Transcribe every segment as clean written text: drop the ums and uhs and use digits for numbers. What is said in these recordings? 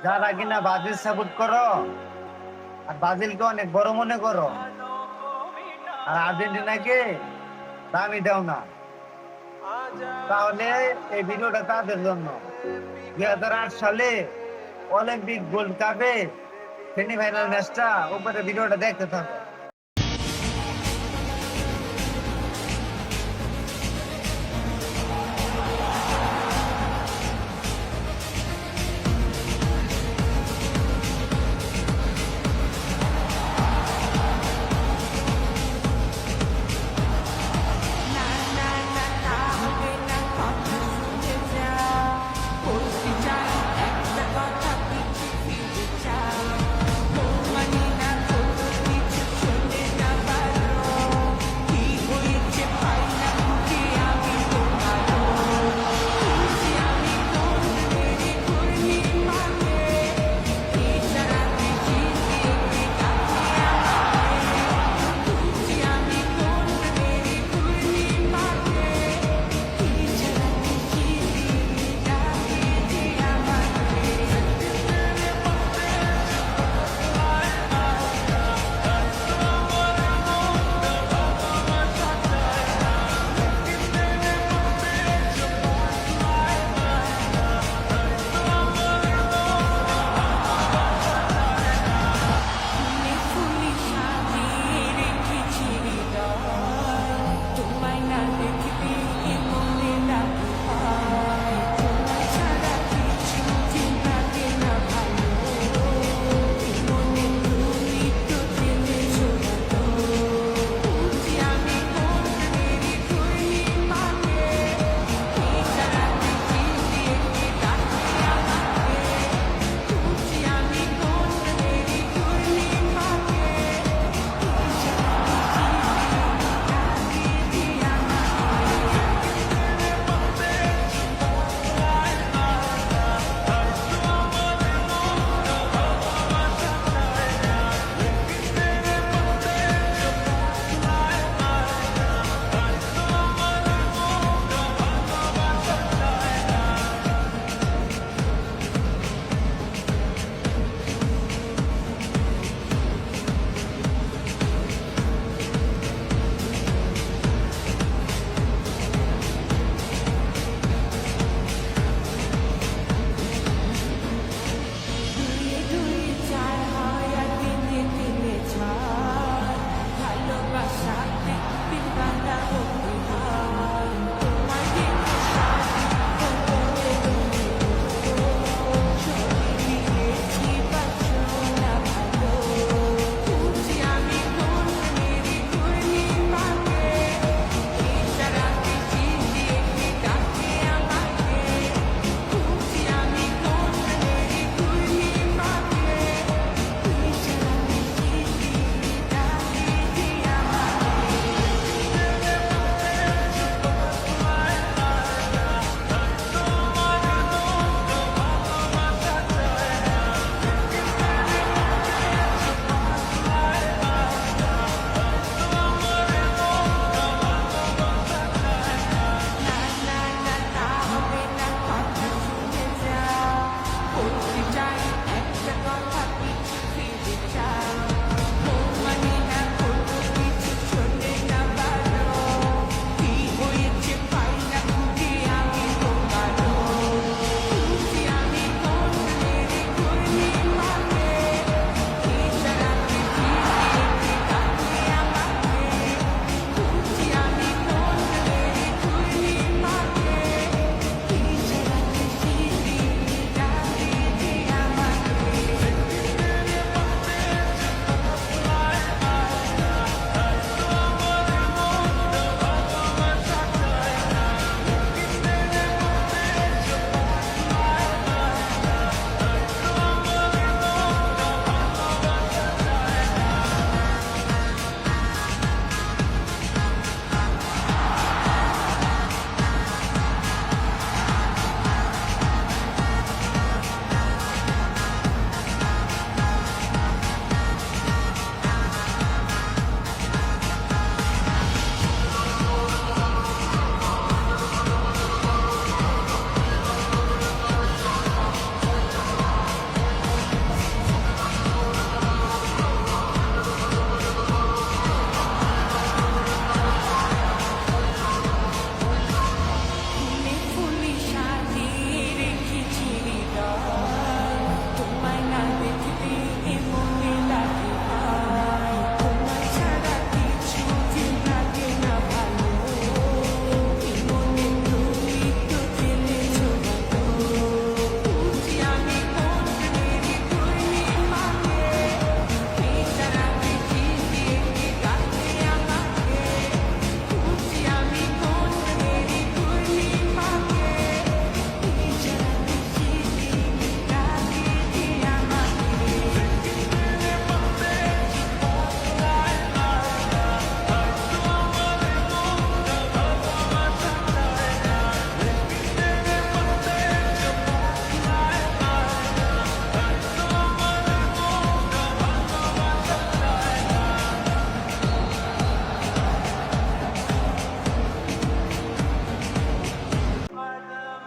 যারা কিনা Brazil support করো আর ব্রাজিলকে অনেক বড় মনে করো আর আর্জেন্টিনাকে দামি দাও না, তাহলে এই ভিডিওটা তাদের জন্য। 2008 সালে অলিম্পিক গোল্ড কাপে সেমিফাইনাল ম্যাচটা উপরে ভিডিওটা দেখতে থাকো।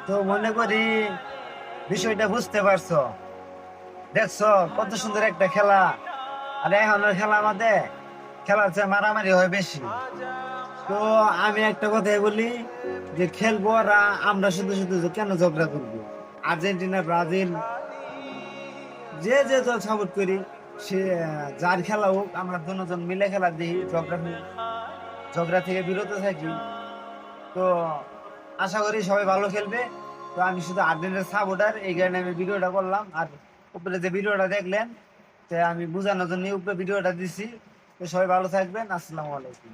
তো মনে করি বিষয়টা বুঝতে পারছো, দেখছো কত সুন্দর একটা খেলা। আর এখনের খেলা আমাদের খেলার চেয়ে মারামারি হয় বেশি। তো আমি একটা কথাই বলি যে খেলবো আর আমরা শুধু শুধু যে কেন ঝগড়া করবো। আর্জেন্টিনা, ব্রাজিল, যে যে দল সাপোর্ট করি, সে যার খেলা হোক, আমরা দুজন মিলে খেলা দিই, ঝগড়া থেকে বিরত থাকি। তো আশা করি সবাই ভালো খেলবে। তো আমি শুধু আর্জেন্টিনার সাপোর্টার, এই কারণে আমি ভিডিওটা করলাম। আর উপরে যে ভিডিওটা দেখলেন, তো আমি বোঝানোর জন্য উপরে ভিডিওটা দিছি। তো সবাই ভালো থাকবেন, আসসালামু আলাইকুম।